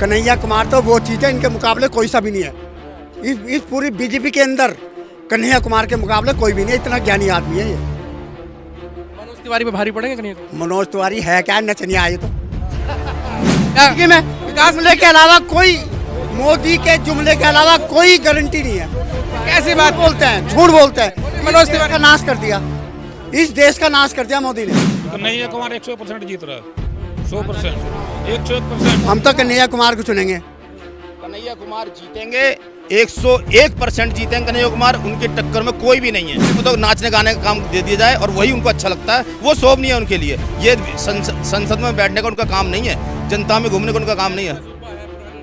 कन्हैया कुमार तो वो चीज़ है, इनके मुकाबले कोई सा भी नहीं है। इस पूरी बीजेपी के अंदर कन्हैया कुमार के मुकाबले कोई भी नहीं है, इतना ज्ञानी आदमी है ये। मनोज तिवारी पे भारी पड़ेंगे कन्हैया कुमार? मनोज तिवारी है क्या, नचनिया आए तो क्या में विकास जुमले के अलावा कोई, मोदी के जुमले के अलावा कोई गारंटी नहीं है। कैसी बात बोलते हैं, झूठ बोलते हैं। मनोज तिवारी का नाश कर दिया, इस देश का नाश कर दिया मोदी ने। कन्हैया कुमार 100% जीत रहा है, 100%, 101%। हम तो कन्हैया कुमार को चुनेंगे। कन्हैया कुमार जीतेंगे, 101% जीतेंगे कन्हैया कुमार। उनकी टक्कर में कोई भी नहीं है। उनको तो नाचने गाने का काम दे दिया जाए और वही उनको अच्छा लगता है, वो शोभ नहीं है उनके लिए। ये संसद में बैठने का उनका काम नहीं है, जनता में घूमने का उनका काम नहीं है।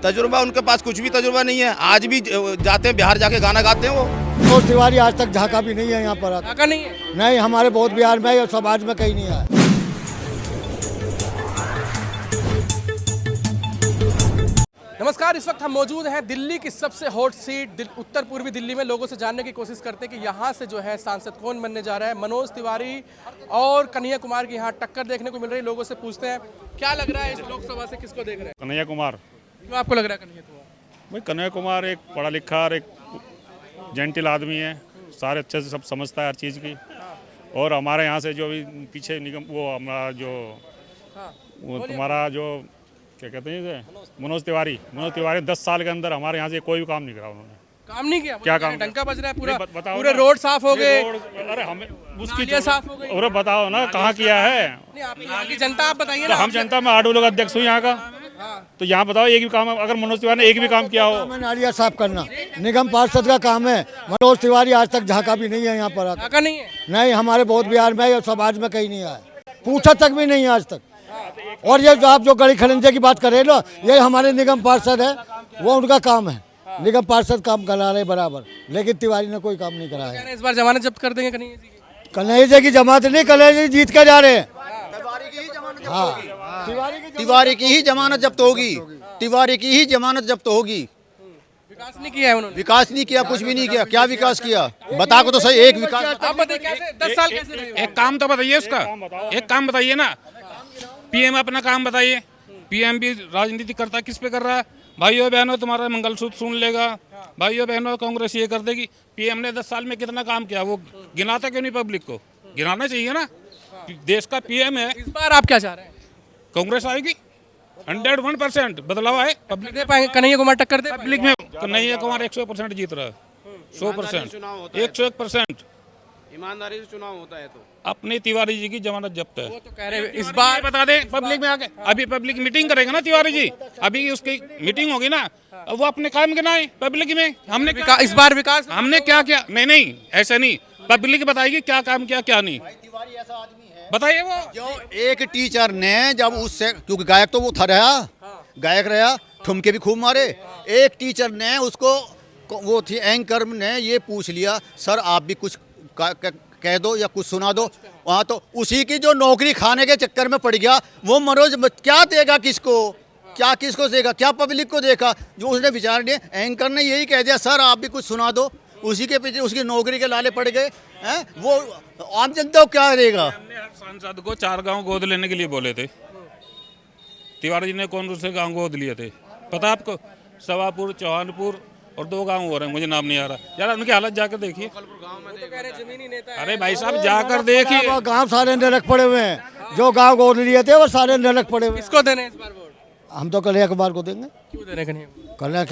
तजुर्बा उनके पास कुछ भी तजुर्बा नहीं है। आज भी जाते हैं बिहार, जाके गाना गाते हैं वो। मनोज तिवारी आज तक झांका भी नहीं है यहाँ पर। झांका नहीं है? नहीं, हमारे बहुत बिहार में और समाज में कहीं नहीं है। नमस्कार, इस वक्त हम मौजूद हैं दिल्ली की सबसे हॉट सीट उत्तर पूर्वी दिल्ली में। लोगों से जानने की कोशिश करते हैं कि यहाँ से जो है सांसद कौन बनने जा रहा है। मनोज तिवारी और कन्हैया कुमार की यहाँ टक्कर देखने को मिल रही है। लोगों से पूछते हैं क्या लग रहा है इस लोकसभा से किसको देख रहे हैं? कन्हैया कुमार। क्यों आपको लग रहा है कन्हैया कुमार? भाई कन्हैया कुमार एक पढ़ा लिखा और एक जेंटिल आदमी है, सारे अच्छे से सब समझता है हर चीज़ की। और हमारे यहाँ से जो भी पीछे निगम वो हमारा जो वो तुम्हारा जो क्या कहते हैं इसे, मनोज तिवारी 10 साल के अंदर हमारे यहाँ से कोई भी काम नहीं करा उन्होंने। काम नहीं किया? क्या काम? डंका बज रहा है पूरा, बताओ पूरे ना। रोड साफ हो गए। अरे हमें उसकी नालियाँ साफ हो गई। अरे बताओ ना कहाँ किया है? नहीं, आप यहाँ की जनता, आप बताइए तो ना। हम जनता में आडू लोग अध्यक्ष हूँ यहाँ का, तो यहाँ बताओ एक भी काम, अगर मनोज तिवारी ने एक भी काम किया हो? नालियाँ साफ करना निगम पार्षद का काम है। मनोज तिवारी आज तक झांका भी नहीं है यहाँ पर। झांका नहीं है? नहीं, हमारे बहुत बिहार में और समाज में कहीं नहीं आया, पूछा तक भी नहीं है आज तक। और ये जो आप जो गली खड़ंजे की बात कर रहे हो ना, ये हमारे निगम पार्षद है, वो उनका काम है। निगम पार्षद काम करा रहे बराबर, लेकिन तिवारी ने कोई काम नहीं कराया है। इस बार जमानत जब्त कर देंगे कन्हैया जी की? कन्हैया जी की जमानत नहीं, कन्हैया जी जीत कर जा रहे हैं। हाँ, तिवारी की ही जमानत जब्त होगी, तिवारी की ही जमानत जब्त होगी। विकास नहीं किया है उन्होंने? विकास नहीं किया, कुछ भी नहीं किया। क्या विकास किया बता को तो सही। एक विकास आप बताइए कैसे 10 साल कैसे रहे? एक काम तो बताइए उसका, एक काम बताइए ना। पीएम अपना काम बताइए। पीएम भी राजनीति करता किस पे कर रहा है? भाइयों बहनों तुम्हारा मंगलसूत्र सुन लेगा, भाइयों बहनों कांग्रेस ये कर देगी। पीएम ने 10 साल में कितना काम किया, वो गिनाता क्यों नहीं? पब्लिक को गिनाना चाहिए ना। देश का पीएम है। इस बार आप क्या चाह रहे हैं? कांग्रेस आएगी, 101% बदलाव आए। पब्लिक दे पाएंगे कन्हैया कुमार टक्कर दे? पब्लिक में कन्हैया कुमार 100% जीत रहा है, 100%, 101%। ईमानदारी से चुनाव होता है तो अपने तिवारी जी की जमानत जब्त है। वो तो कह रहे हैं इस बार बता दें पब्लिक में आके। अभी पब्लिक मीटिंग करेंगे ना तिवारी जी, अभी उसकी मीटिंग होगी ना, वो अपने काम गिनाए पब्लिक में। हमने इस बार विकास हमने क्या किया? नहीं ऐसा नहीं, पब्लिक बताएगी क्या काम किया क्या नहीं। बताइए वो जो एक टीचर ने जब उससे, क्योंकि गायक तो वो था रहा, गायक रहा, ठुमके भी खूब मारे। एक टीचर ने उसको, वो थी एंकर ने ये पूछ लिया, सर आप भी कुछ कह दो या कुछ सुना दो। वहाँ तो उसी की जो नौकरी खाने के चक्कर में पड़ गया। वो मनोज क्या देगा किसको, क्या किसको देगा, क्या पब्लिक को देखा? जो उसने विचार नहीं, एंकर ने यही कह दिया सर आप भी कुछ सुना दो, उसी के पीछे उसकी नौकरी के लाले पड़ गए हैं। वो आम जनता को क्या देगा? हमने हर सांसद को 4 गांव गोद लेने के लिए बोले थे। तिवारी जी ने कौन से गांव गोद लिए थे पता आपको? सवापुर, चौहानपुर और 2 गांव हो रहे हैं, मुझे नाम नहीं आ रहा यार। उनकी हालत जाकर देखिए। अरे भाई साहब जाकर देखिए, गाँव सारे नरक पड़े हुए हैं। जो गाँव गोद लिए थे वो सारे नरक पड़े हुए हैं। किसको देने इस बार वोट? हम तो कन्हैया कुमार को देंगे। क्यों देने कन्हैया? कन्हैया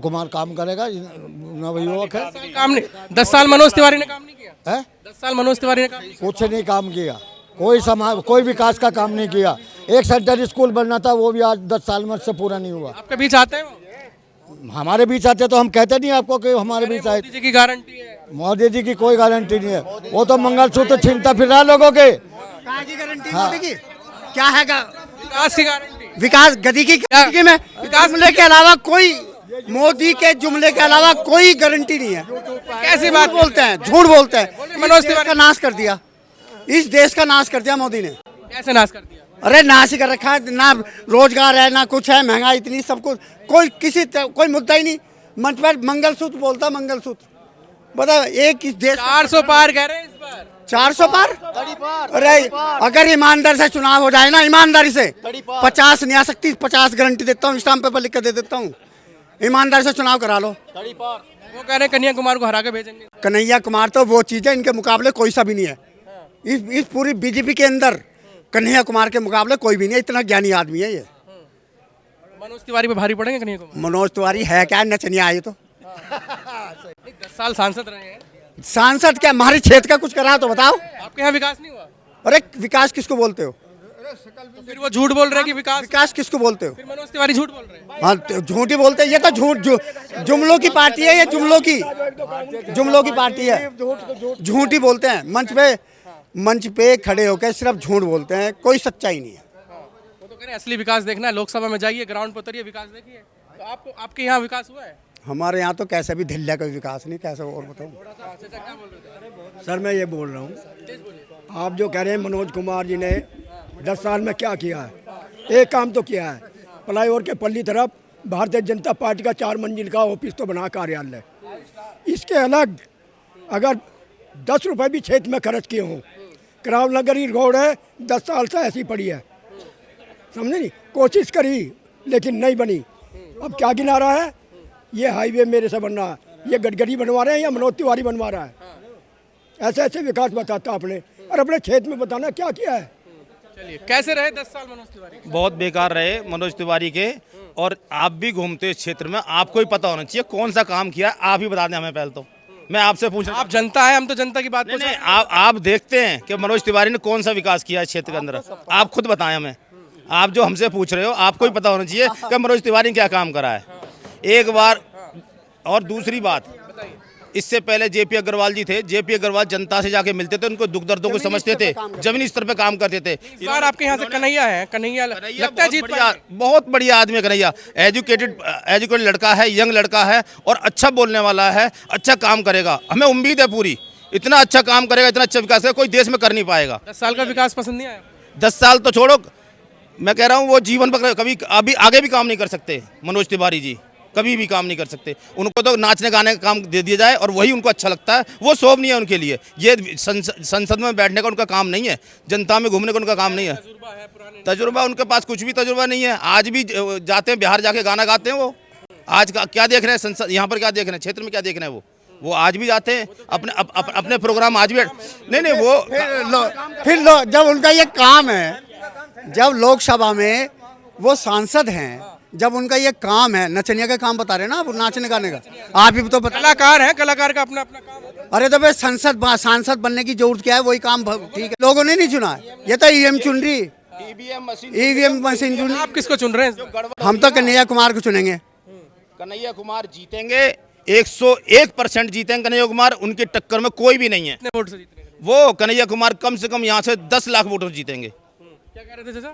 कुमार काम करेगा, नवयुवक है। काम नहीं, 10 साल मनोज तिवारी ने काम नहीं किया है? 10 साल मनोज तिवारी ने काम नहीं कुछ नहीं काम किया, कोई समाज कोई विकास का काम नहीं किया। एक सेंटर स्कूल बनना था, वो भी आज 10 साल में से पूरा नहीं हुआ। आपके बीच आते हैं वो? हमारे बीच आते तो हम कहते नहीं आपको कि हमारे बीच आए। मोदी जी की गारंटी है? मोदी जी की कोई गारंटी नहीं है, वो तो मंगलसूत्र छीनता फिर रहा लोगों के। कहाँ की गारंटी मोदी की? क्या है विकास की गारंटी? विकास गति की गारंटी में विकास जुमले के अलावा कोई, मोदी के जुमले के अलावा कोई गारंटी नहीं है। कैसी बात बोलते हैं, झूठ बोलते हैं। मनोज तिवारी का नाश कर दिया, इस देश का नाश कर दिया मोदी ने। कैसे नाश कर दिया? अरे नाश ही कर रखा है, ना रोजगार है ना कुछ है, महंगाई इतनी, सब कुछ, कोई मुद्दा ही नहीं। मंच पर मंगलसूत्र बोलता, मंगलसूत्र बता एक इस देश 400 पार कह रहे हैं इस बार। 400 पार। अरे अगर ईमानदारी से चुनाव हो जाए ना, ईमानदारी से 50 नहीं आ सकती, 50 गारंटी देता हूँ, स्टाम्प पेपर लिख कर दे देता हूँ। ईमानदारी से चुनाव करा लो। वो कह रहे हैं कन्हैया कुमार को हरा के भेजेंगे। कन्हैया कुमार तो वो चीज़ है, इनके मुकाबले कोई सा भी नहीं है। इस पूरी बीजेपी के अंदर कन्हैया कुमार के मुकाबले कोई भी नहीं है, इतना ज्ञानी आदमी है ये। मनोज तिवारी पे भारी पड़ेंगे कन्हैया कुमार। मनोज तिवारी है क्या, नचनिया आए तो 10 साल सांसद रहे हैं, सांसद क्या, हमारे क्षेत्र का कुछ करा तो बताओ। आपके यहाँ विकास नहीं हुआ? अरे विकास किसको बोलते हो? तो फिर वो झूठ बोल रहे हैं कि विकास। विकास किसको बोलते हो? फिर मनोज तिवारी झूठ बोल रहे हैं। हाँ तो झूठी बोलते हैं, ये तो जुमलों की पार्टी है, ये जुमलों की पार्टी है। झूठी बोलते हैं, मंच पे खड़े होकर सिर्फ झूठ बोलते हैं, कोई सच्चाई नहीं है। वो तो कह रहे हैं असली विकास देखना है, लोकसभा में जाइए, ग्राउंड पर उतरिए, विकास देखिए। तो आपको, आपके यहाँ विकास हुआ है? हमारे यहाँ तो कैसे भी धिल्ला कोई विकास नहीं, कैसे और बताऊँ। सर मैं ये बोल रहा हूँ, आप जो कह रहे हैं मनोज कुमार जी ने 10 साल में क्या किया है, एक काम तो किया है, फ्लाईओवर के पल्ली तरफ भारतीय जनता पार्टी का 4 मंजिल का ऑफिस तो बना, कार्यालय। इसके अलग अगर 10 रुपए भी क्षेत्र में खर्च किए हों, कराव नगर ही रोड है 10 साल से ऐसी पड़ी है, समझे नहीं, कोशिश करी लेकिन नहीं बनी। अब क्या गिना रहा है, ये हाईवे मेरे से बन रहा है, ये गडकरी बनवा रहे हैं या मनोज तिवारी बनवा रहा है। ऐसे ऐसे विकास बताता आपने, और अपने क्षेत्र में बताना क्या किया है। चलिए, कैसे रहे 10 साल मनोज तिवारी? बहुत बेकार रहे मनोज तिवारी के। और आप भी घूमते इस क्षेत्र में, आपको ही पता होना चाहिए कौन सा काम किया, आप ही बता दें हमें। पहले तो मैं आपसे पूछ रहा हूं, आप जनता है, हम तो जनता की बात नहीं, आप देखते हैं कि मनोज तिवारी ने कौन सा विकास किया इस क्षेत्र के अंदर, आप खुद बताएं हमें। आप जो हमसे पूछ रहे हो, आपको ही पता होना चाहिए कि मनोज तिवारी ने क्या काम करा है, एक बार। और दूसरी बात, इससे पहले जेपी अग्रवाल जी थे, जेपी अग्रवाल जनता से जाके मिलते थे, उनको दुख दर्दों को समझते थे, जमीनी स्तर पे काम करते थे। इस बार आपके यहाँ से कन्हैया है, कन्हैया लगता है जीत पाएंगे। बहुत बढ़िया आदमी है कन्हैया, एजुकेटेड लड़का है, यंग लड़का है और अच्छा बोलने वाला है, अच्छा काम करेगा। हमें उम्मीद है पूरी, इतना अच्छा काम करेगा, इतना अच्छा विकास करेगा, कोई देश में कर नहीं पाएगा। 10 साल का विकास पसंद नहीं आया? 10 साल तो छोड़ो, मैं कह रहा हूँ वो जीवन पर कभी अभी आगे भी काम नहीं कर सकते। मनोज तिवारी जी कभी भी काम नहीं कर सकते, उनको तो नाचने गाने का काम दे दिया जाए और वही उनको अच्छा लगता है, वो शोभ नहीं है उनके लिए। ये संसद में बैठने का उनका काम नहीं है, जनता में घूमने का उनका काम नहीं है। तजुर्बा उनके पास कुछ भी तजुर्बा नहीं है। आज भी जाते हैं बिहार, जाके गाना गाते हैं वो। आज का क्या देख रहे हैं संसद, यहाँ पर क्या देख रहे हैं, क्षेत्र में क्या देख रहे हैं वो आज भी जाते हैं अपने प्रोग्राम आज भी। नहीं वो फिर जब उनका ये काम है, जब लोकसभा में वो सांसद हैं, जब उनका ये काम है, नचनिया का काम बता रहे हैं ना, वो नाचने गाने का, आप भी तो बता। कलाकार है, कलाकार का अपना अपना काम है। अरे तो भाई सांसद बनने की जरूरत क्या है, वही काम ठीक है। लोगों ने नहीं चुना, ये तो ईवीएम चुन रही, ईवीएम मशीन चुन। आप किसको चुन रहे हैं? हम तो कन्हैया कुमार को चुनेंगे। कन्हैया कुमार जीतेंगे, 101% जीतेंगे कन्हैया कुमार, उनकी टक्कर में कोई भी नहीं है। कितने वोट से जीतेंगे? वो कन्हैया कुमार कम से कम यहाँ से 10 लाख वोटों से जीतेंगे। क्या कह रहे थे चाचा?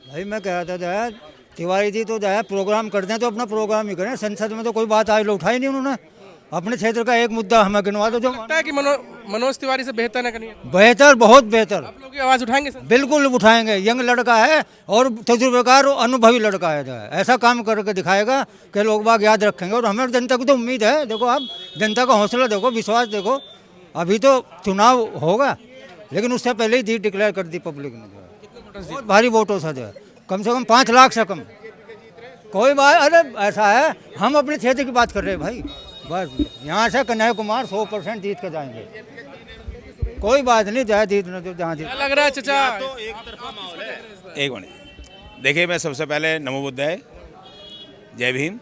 भाई मैं कह रहा था तिवारी जी तो प्रोग्राम करते हैं तो अपना प्रोग्राम ही करें, संसद में तो कोई बात आज उठाई नहीं उन्होंने। अपने क्षेत्र का एक मुद्दा हमें गिनवा दो जो लगता है कि मनोज तिवारी से बेहतर है कन्हैया? बेहतर, बहुत बेहतर। आप लोग की आवाज उठाएंगे सर? बिल्कुल उठाएंगे, यंग लड़का है और तजुर्बेकार और अनुभवी लड़का है, ऐसा काम करके दिखाएगा कि लोग बाग याद रखेंगे। और हमें जनता की तो उम्मीद है, देखो आप जनता का हौसला देखो, विश्वास देखो। अभी तो चुनाव होगा लेकिन उससे पहले ही जीत डिक्लेयर कर दी पब्लिक ने, बहुत भारी वोटों से कम 5 लाख से कम। कोई बात, अरे ऐसा है, हम अपने क्षेत्र की बात कर रहे हैं भाई, बस यहाँ से कन्हैया कुमार 100% जीत कर जाएंगे, कोई बात नहीं, चाहे जीतना तो जहाँ जीत। लग रहा है चाचा? एक मिनट, देखिए मैं सबसे पहले नमो बुद्धाय, जय भीम।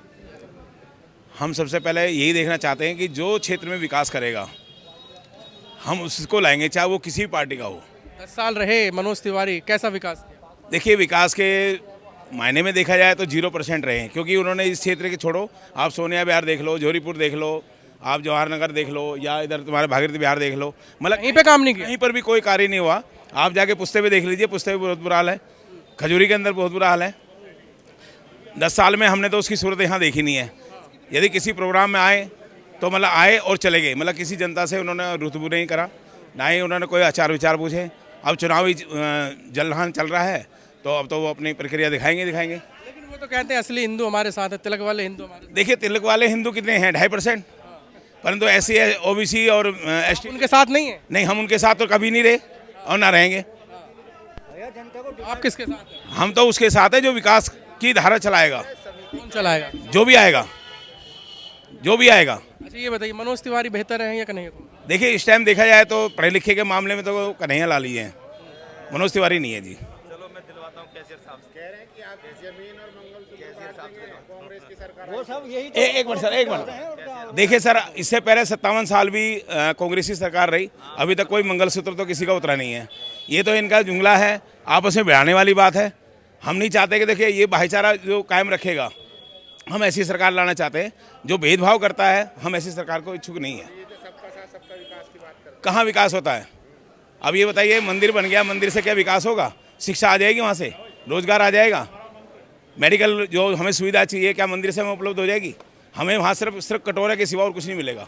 हम सबसे पहले यही देखना चाहते हैं कि जो क्षेत्र में विकास करेगा हम उसको लाएंगे, चाहे वो किसी भी पार्टी का हो। 10 साल रहे मनोज तिवारी, कैसा विकास किया? देखिए विकास के मायने में देखा जाए तो 0% रहे हैं, क्योंकि उन्होंने इस क्षेत्र के छोड़ो, आप सोनिया बिहार देख लो, जोरीपुर देख लो, आप जवाहर नगर देख लो, या इधर तुम्हारे भागीरथी बिहार देख लो, मतलब कहीं पे काम नहीं किया, कहीं पर भी कोई कार्य नहीं हुआ। आप जाके पुस्ते पे देख लीजिए, पुस्ते पे बहुत बुरा हाल है, खजूरी के अंदर बहुत बुरा हाल है। 10 साल में हमने तो उसकी सूरत यहाँ देखी नहीं है। यदि किसी प्रोग्राम में आए तो मतलब आए और चले गए, मतलब किसी जनता से उन्होंने रुतबू नहीं करा, ना ही उन्होंने कोई आचार विचार पूछे। अब चुनावी जलहान चल रहा है तो अब तो वो अपनी प्रक्रिया दिखाएंगे। लेकिन वो तो कहते हैं असली हिंदू हमारे साथ है, तिलक वाले हिंदू हमारे। देखिए तिलक वाले हिंदू कितने हैं, 2.5%। परंतु ऐसी ओबीसी और एसटी उनके साथ नहीं है? नहीं, हम उनके साथ तो कभी नहीं रहे और ना रहेंगे। आप किसके साथ हैं? हम तो उसके साथ है जो विकास की धारा चलाएगा, कौन चलाएगा? जो भी आएगा, जो भी आएगा। अच्छा ये बताइए, मनोज तिवारी बेहतर है या कन्हैया कुमार? देखिए, इस टाइम देखा जाए तो पढ़े लिखे के मामले में तो कन्हैया लाल ही है, मनोज तिवारी नहीं है जी। एक मिनट सर, एक मिनट। देखिए सर, इससे पहले 57 साल भी कांग्रेसी सरकार रही, अभी तक कोई मंगलसूत्र तो किसी का उतरा नहीं है। ये तो इनका जुमला है, आपस में भिड़ाने वाली बात है। हम नहीं चाहते कि देखिए ये भाईचारा जो कायम रखेगा, हम ऐसी सरकार लाना चाहते हैं। जो भेदभाव करता है, हम ऐसी सरकार को इच्छुक नहीं है। कहाँ विकास होता है? अब ये बताइए, मंदिर बन गया, मंदिर से क्या विकास होगा? शिक्षा आ जाएगी, वहाँ से रोजगार आ जाएगा, मेडिकल जो हमें सुविधा चाहिए क्या मंदिर से हमें उपलब्ध हो जाएगी? हमें वहाँ सिर्फ कटोरे के सिवा और कुछ नहीं मिलेगा।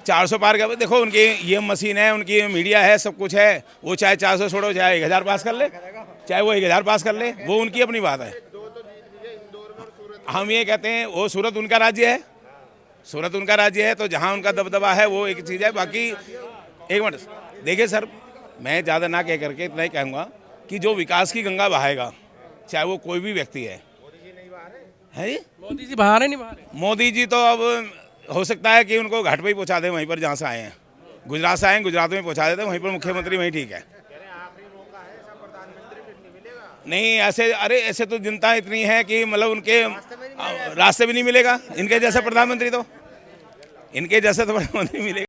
400 पार का देखो, उनकी ये मशीन है, उनकी मीडिया है, सब कुछ है। वो चाहे 400 छोड़ो, चाहे 1000 पास कर ले, चाहे वो 1000 पास कर ले, वो उनकी अपनी बात है। हम ये कहते हैं, वो सूरत उनका राज्य है, सूरत उनका राज्य है, तो जहाँ उनका दबदबा है वो एक चीज़ है। बाकी एक मिनट देखिए सर, मैं ज़्यादा ना कह करके इतना ही कहूँगा कि जो विकास की गंगा बहाएगा, चाहे वो कोई भी व्यक्ति है मोदी जी बहा रहे नहीं बहा रहे? मोदी जी तो अब हो सकता है कि उनको घाट पे ही पहुंचा दें, वहीं पर जहाँ से आए हैं। गुजरात से आए हैं, गुजरात में पहुंचा देते हैं, वहीं पर मुख्यमंत्री वहीं ठीक है। नहीं ऐसे, अरे ऐसे तो जनता इतनी है कि मतलब उनके रास्ते भी नहीं मिलेगा। इनके जैसा प्रधानमंत्री तो, इनके जैसा तो प्रधानमंत्री मिलेगा।